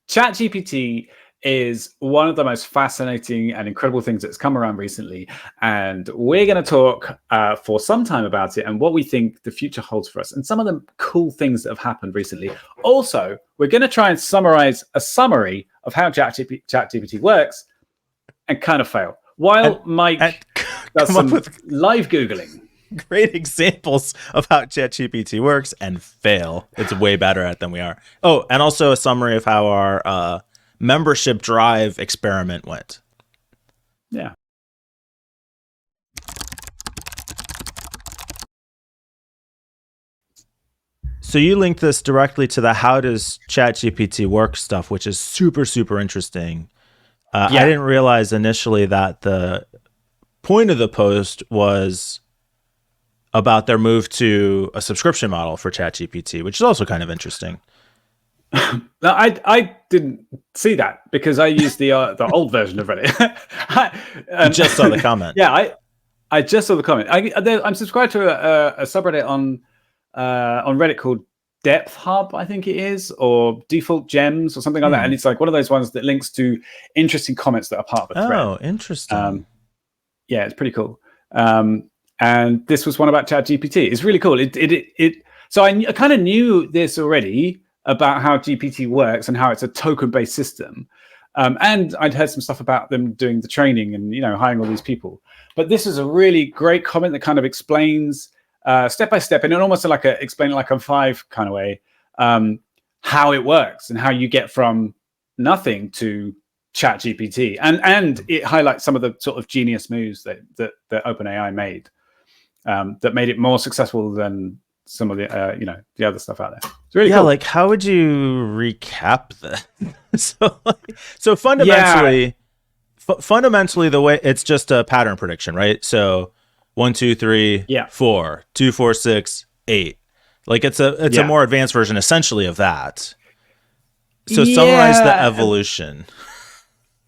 ChatGPT is one of the most fascinating and incredible things that's come around recently. And we're going to talk for some time about it and what we think the future holds for us and some of the cool things that have happened recently. Also, we're going to try and summarize a summary of how ChatGPT works and kind of fail. While Mike does some live Googling. Great examples of how ChatGPT works and fail. It's way better at than we are. Oh, and also a summary of how our membership drive experiment went. Yeah. So you linked this directly to the how does ChatGPT work stuff, which is super, super interesting. I didn't realize initially that the point of the post was about their move to a subscription model for ChatGPT, which is also kind of interesting. No, I didn't see that because I used the old version of Reddit. You just saw the comment. Yeah, I just saw the comment. I'm subscribed to a subreddit on Reddit called Depth Hub, I think it is, or Default Gems or something like that. And it's like one of those ones that links to interesting comments that are part of a thread. Oh, interesting. Yeah, it's pretty cool. And this was one about ChatGPT. It's really cool. So I kind of knew this already about how GPT works and how it's a token-based system. And I'd heard some stuff about them doing the training and, hiring all these people. But this is a really great comment that kind of explains step by step, in almost like explain it like on 5 kind of way, how it works and how you get from nothing to ChatGPT. And it highlights some of the sort of genius moves that OpenAI made that made it more successful than some of the the other stuff out there. It's really cool. Like how would you recap that? so fundamentally, fundamentally the way it's just a pattern prediction, right? So 1, 2, 3, 4, 2, 4, 6, 8. Like it's a more advanced version essentially of that. So summarize the evolution.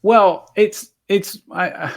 Well, it's the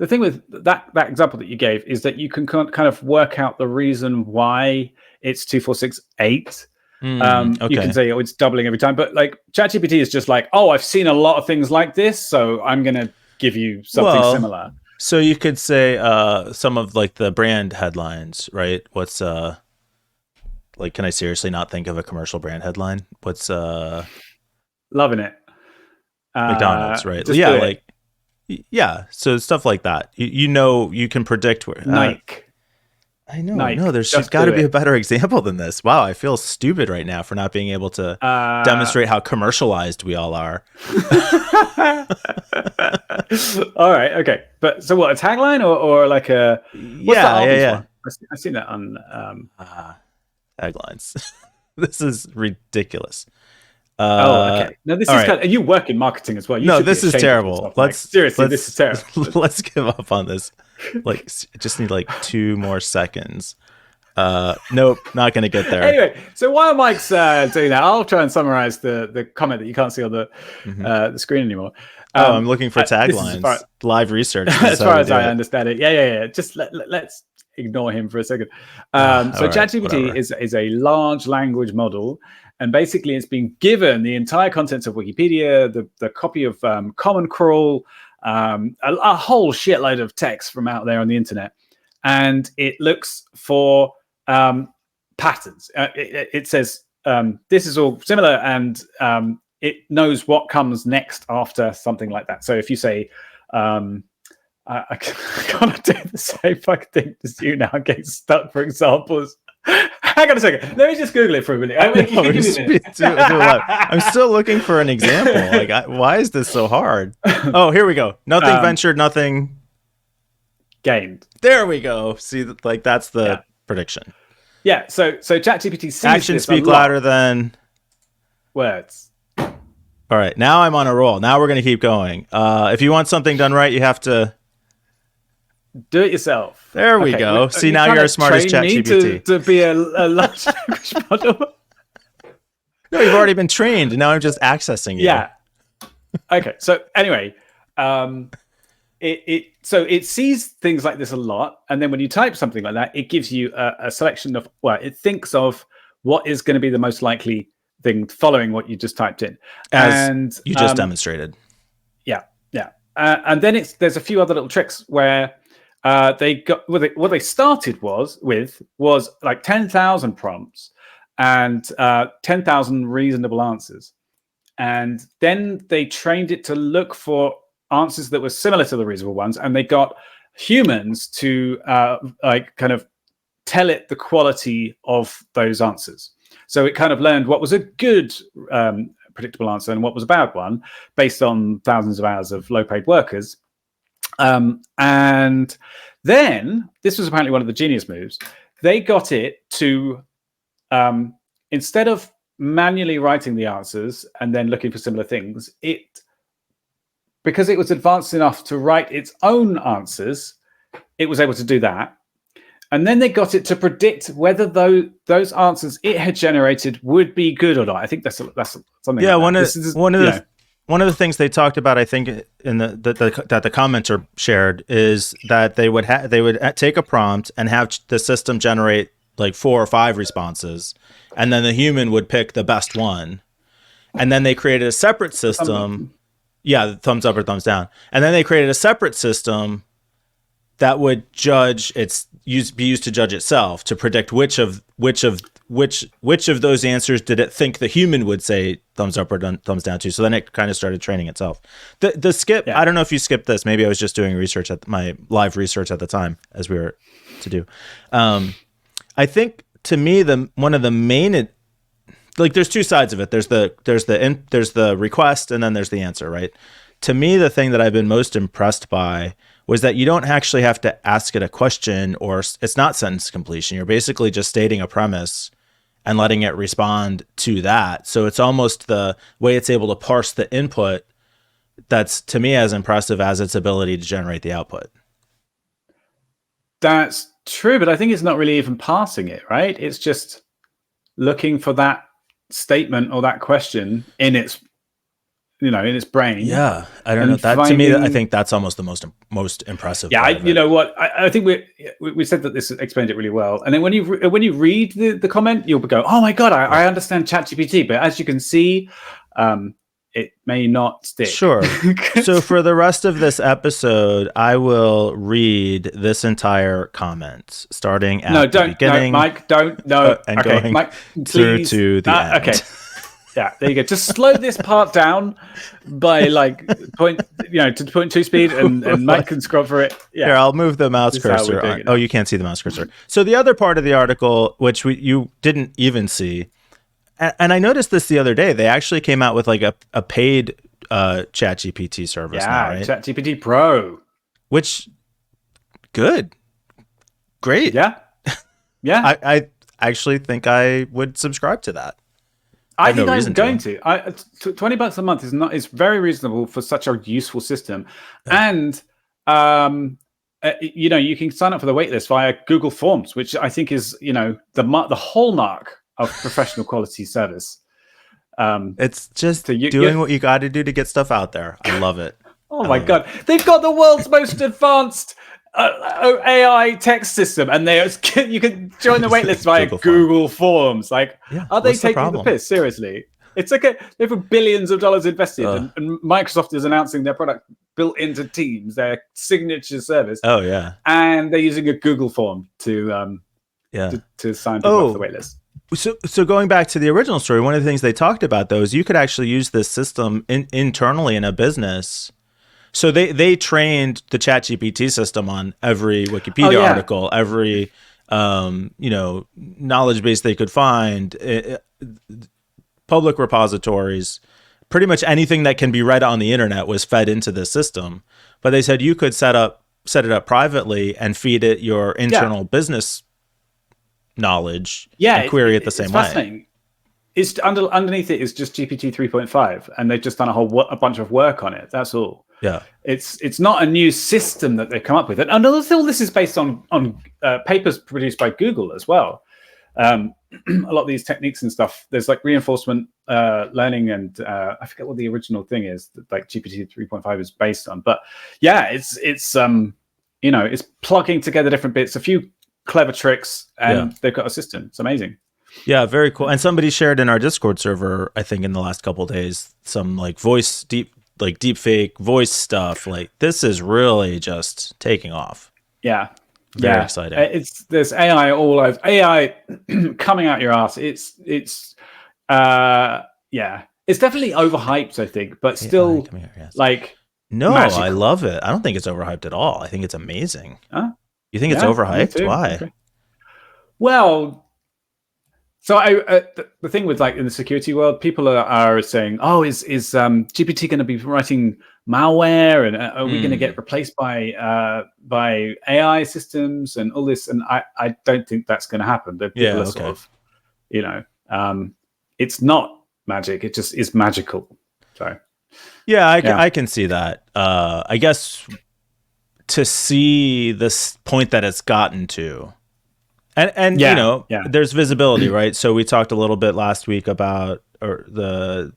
thing with that example that you gave is that you can kind of work out the reason why it's 2, 4, 6, 8. Okay. You can say, it's doubling every time, but like ChatGPT is just like, I've seen a lot of things like this, so I'm going to give you something similar. So you could say some of like the brand headlines, right? What's like, can I seriously not think of a commercial brand headline? What's loving it. McDonald's, right? So stuff like that. You can predict where Nike. I know. No, there's got to be a better example than this. Wow, I feel stupid right now for not being able to demonstrate how commercialized we all are. All right, okay. But so what, a tagline or like a yeah. I've seen that on taglines. This is ridiculous. Okay. No, this is right. Kind of, you work in marketing as well. This is terrible. Seriously, this is terrible. Let's give up on this. Like, just need like 2 more seconds. Nope, not going to get there. Anyway, so while Mike's doing that, I'll try and summarize the comment that you can't see on the screen anymore. I'm looking for taglines. Live research. As far as I understand it. Yeah. Just let's ignore him for a second. So ChatGPT is a large language model. And basically, it's been given the entire contents of Wikipedia, the copy of Common Crawl, a whole shitload of text from out there on the internet. And it looks for patterns. It says, this is all similar, and it knows what comes next after something like that. So if you say, I can't do the same fucking thing as you now, get stuck, for example. Hang on a second. Let me just Google it for a minute. I'm still looking for an example. Like, why is this so hard? Oh, here we go. Nothing ventured, nothing gained. There we go. See, like that's the prediction. Yeah. So ChatGPT sees actions speak louder than words. All right. Now I'm on a roll. Now we're going to keep going. If you want something done right, you have to do it yourself. There we go. See, now you're as smart as ChatGPT. To be a large language model. No, you've already been trained, and now I'm just accessing you. Yeah. Okay. So anyway, it sees things like this a lot, and then when you type something like that, it gives you a selection of it thinks of what is going to be the most likely thing following what you just typed in. As and you just demonstrated. Yeah. And then there's a few other little tricks where they got what they started was like 10,000 prompts and 10,000 reasonable answers. And then they trained it to look for answers that were similar to the reasonable ones. And they got humans to like kind of tell it the quality of those answers. So it kind of learned what was a good predictable answer and what was a bad one based on thousands of hours of low-paid workers. And then this was apparently one of the genius moves. They got it to, instead of manually writing the answers and then looking for similar things, because it was advanced enough to write its own answers, it was able to do that. And then they got it to predict whether those answers it had generated would be good or not. I think that's something. Yeah, like one of the things they talked about, I think, in that the commenter shared, is that they would take a prompt and have the system generate like 4 or 5 responses, and then the human would pick the best one, and then they created a separate system. Yeah, thumbs up or thumbs down, and then they created a separate system that would be used to judge itself, to predict which of those answers did it think the human would say thumbs up or thumbs down to. So then it kind of started training itself. The skip, I don't know if you skipped this. Maybe I was just doing research at my live research at the time as we were to do. I think to me one of the main, like, there's 2 sides of it. There's the request and then there's the answer, right? To me, the thing that I've been most impressed by was that you don't actually have to ask it a question, or it's not sentence completion. You're basically just stating a premise and letting it respond to that. So it's almost the way it's able to parse the input that's, to me, as impressive as its ability to generate the output. That's true, but I think it's not really even parsing it, right? It's just looking for that statement or that question in its brain. Yeah, I don't know. That, to me, I think that's almost the most impressive. Yeah, you know what? I think we said that this explained it really well. And then when you read the comment, you'll go, "Oh my god, I understand ChatGPT." But as you can see, it may not stick. Sure. So for the rest of this episode, I will read this entire comment, starting at the beginning. No, Mike, don't. No. And okay, going Mike, through to the end. Okay. Yeah, there you go. Just slow this part down by like 0.2 speed, and Mike can scroll for it. Yeah. Here, I'll move the mouse cursor on. Oh, you can't see the mouse cursor. So the other part of the article, which you didn't even see, and I noticed this the other day, they actually came out with like a paid ChatGPT service now, right? ChatGPT Pro. Which, great. Yeah. I actually think I would subscribe to that. I think I'm going to. $20 a month is very reasonable for such a useful system. And you can sign up for the waitlist via Google Forms, which I think is the hallmark of professional quality service. It's just doing what you got to do to get stuff out there. I love it. Oh my god, they've got the world's most advanced AI text system, and you can join the waitlist via Google Forms. Like, are they taking the piss seriously? It's like they have billions of dollars invested, and Microsoft is announcing their product built into Teams, their signature service. Oh yeah, and they're using a Google form to sign people up for the waitlist. So going back to the original story, one of the things they talked about though is you could actually use this system internally in a business. So they trained the ChatGPT system on every Wikipedia article, every knowledge base they could find, public repositories, pretty much anything that can be read on the internet was fed into this system. But they said you could set it up privately and feed it your internal business knowledge and query it the same way. It's underneath it is just GPT 3.5, and they've just done a bunch of work on it. That's all. Yeah, it's not a new system that they've come up with, and all this is based on papers produced by Google as well. A lot of these techniques and stuff. There's like reinforcement learning, and I forget what the original thing is that like GPT 3.5 is based on. But yeah, it's it's plugging together different bits, a few clever tricks, and they've got a system. It's amazing. Yeah, very cool. And somebody shared in our Discord server, I think in the last couple of days, some like deep fake voice stuff. Like this is really just taking off. Yeah. Very exciting. There's AI all over, AI coming out your ass. It's definitely overhyped, I think, but still like no, magical. I love it. I don't think it's overhyped at all. I think it's amazing. Huh? You think it's overhyped? Why? Okay. Well, so the thing with like in the security world, people are saying, "Oh, is GPT going to be writing malware, and are we going to get replaced by AI systems and all this?" And I don't think that's going to happen. The people are sort of, it's not magic; it just is magical. So, I can see that. I guess to see this point that it's gotten to. And there's visibility, right? So we talked a little bit last week about the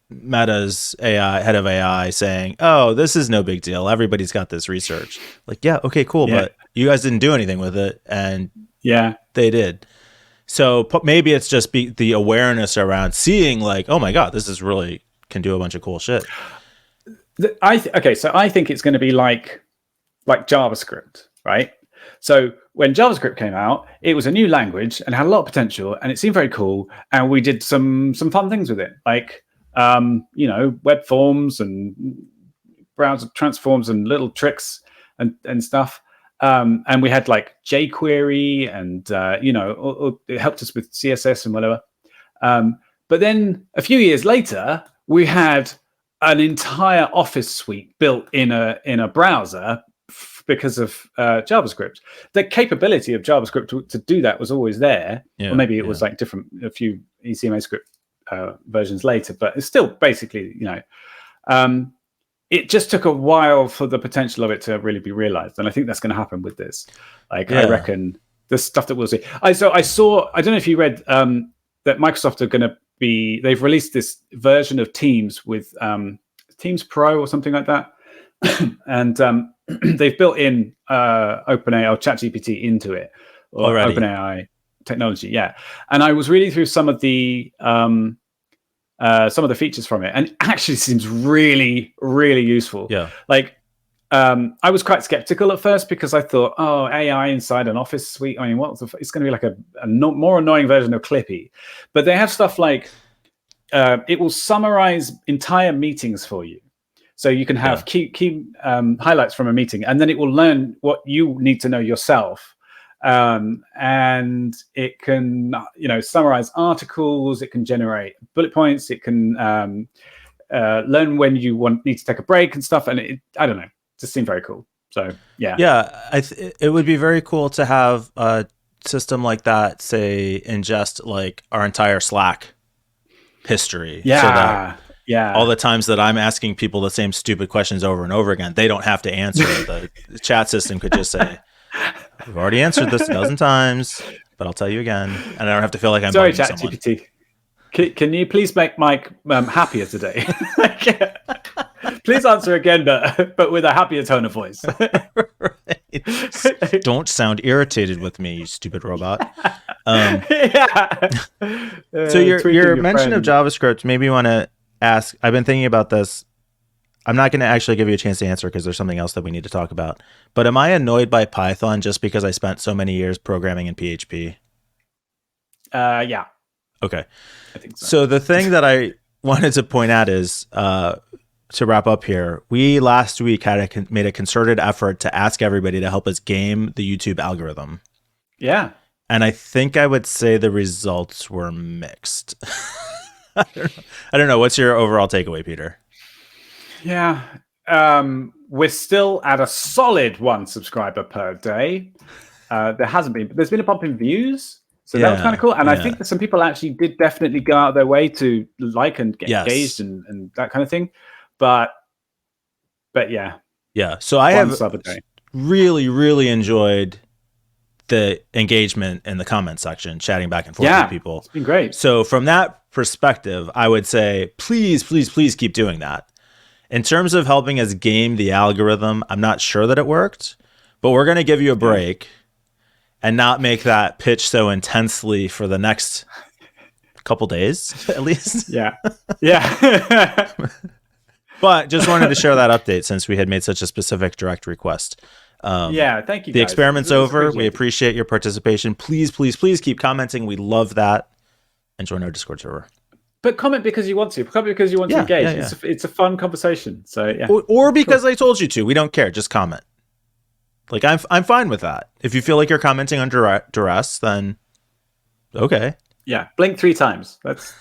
Meta's head of AI saying, "Oh, this is no big deal. Everybody's got this research." Like, yeah, okay, cool, but you guys didn't do anything with it, and they did. So maybe it's just the awareness around seeing, like, oh my god, this is really can do a bunch of cool shit. So I think it's going to be like JavaScript, right? So when JavaScript came out, it was a new language and had a lot of potential, and it seemed very cool. And we did some fun things with it, like web forms and browser transforms and little tricks and stuff. And we had like jQuery, and it helped us with CSS and whatever. But then a few years later, we had an entire Office suite built in a browser because of JavaScript. The capability of JavaScript to do that was always there, or maybe it was like a few ECMA script versions later, but it's still basically, it just took a while for the potential of it to really be realized, and I think that's going to happen with this. Like, I reckon the stuff that we'll see. I saw. I don't know if you read that Microsoft are going to be. They've released this version of Teams with Teams Pro or something like that, and they've built in OpenAI or ChatGPT into it, or OpenAI technology. Yeah, and I was reading through some of the features from it, and it actually seems really, really useful. Yeah, like I was quite skeptical at first because I thought, oh, AI inside an Office suite. I mean, it's going to be like a more annoying version of Clippy. But they have stuff like it will summarize entire meetings for you. So you can have key highlights from a meeting, and then it will learn what you need to know yourself. And it can, summarize articles. It can generate bullet points. It can learn when you need to take a break and stuff. And I don't know, it just seemed very cool. So it would be very cool to have a system like that, say, ingest like our entire Slack history. So that all the times that I'm asking people the same stupid questions over and over again, they don't have to answer. The chat system could just say, "We've already answered this a dozen times, but I'll tell you again," and I don't have to feel like I'm sorry, bugging someone. ChatGPT. Can you please make Mike happier today? Please answer again, but with a happier tone of voice. Right. Don't sound irritated with me, you stupid robot. So your mention of JavaScript made me want to ask. I've been thinking about this. I'm not going to actually give you a chance to answer because there's something else that we need to talk about. But am I annoyed by Python just because I spent so many years programming in PHP? Yeah. Okay. I think so. So the thing that I wanted to point out is, to wrap up here, we last week made a concerted effort to ask everybody to help us game the YouTube algorithm. Yeah. And I think I would say the results were mixed. I don't know. What's your overall takeaway, Peter? Yeah. We're still at a solid 1 subscriber per day. There hasn't been, but there's been a bump in views. So that was kind of cool. And I think that some people actually did definitely go out of their way to like and get engaged and that kind of thing. But yeah. Yeah. So I have really, really enjoyed the engagement in the comment section, chatting back and forth with people. It's been great. So from that perspective, I would say, please, please, please keep doing that. In terms of helping us game the algorithm, I'm not sure that it worked, but we're going to give you a break. and not make that pitch so intensely for the next couple days, at least. Yeah. But just wanted to share that update since we had made such a specific direct request. Thank you, the guys. Experiment's over. We appreciate your participation. Please keep commenting. We love that. And join our Discord server. But comment because you want to. Comment because you want to engage. Yeah. It's a fun conversation. So yeah. Or because I told you to. We don't care. Just comment. Like I'm fine with that. If you feel like you're commenting under duress, then okay. Yeah. Blink 3 times. That's